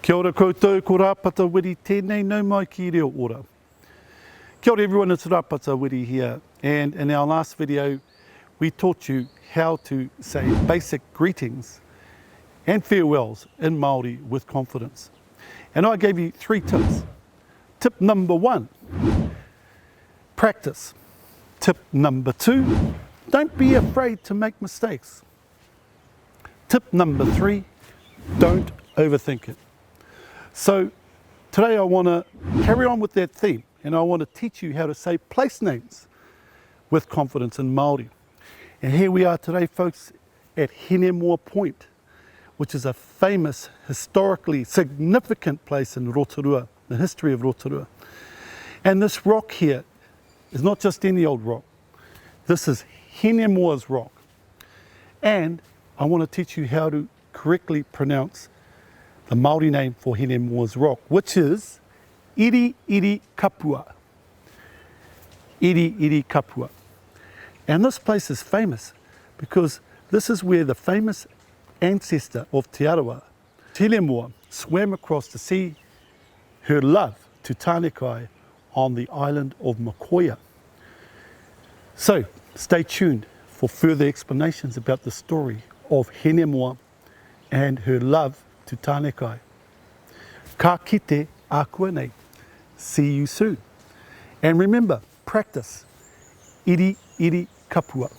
Kia ora koutou, ko rāpata wiri tēnei nau mai ki reo ora. Kia ora everyone, it's Rāpata Wiri here, and in our last video we taught you how to say basic greetings and farewells in Māori with confidence. And I gave you 3 tips. Tip number 1, practice. Tip number 2, don't be afraid to make mistakes. Tip number 3, don't overthink it. So today I want to carry on with that theme, and I want to teach you how to say place names with confidence in Māori. And here we are today, folks, at Henemua Point, which is a famous, historically significant place in Rotorua, the history of Rotorua. And this rock here is not just any old rock. This is Henemua's rock. And I want to teach you how to correctly pronounce the Māori name for Henemua's rock, which is Iri Iri Kapua. Iri Iri Kapua. And this place is famous because this is where the famous ancestor of Te Arawa, Henemua, swam across to see her love to Tānekai on the island of Makoia. So stay tuned for further explanations about the story of Henemua and her love to Tānekai. Ka kite a koe nei. See you soon. And remember, practice. Iri Iri Kapua.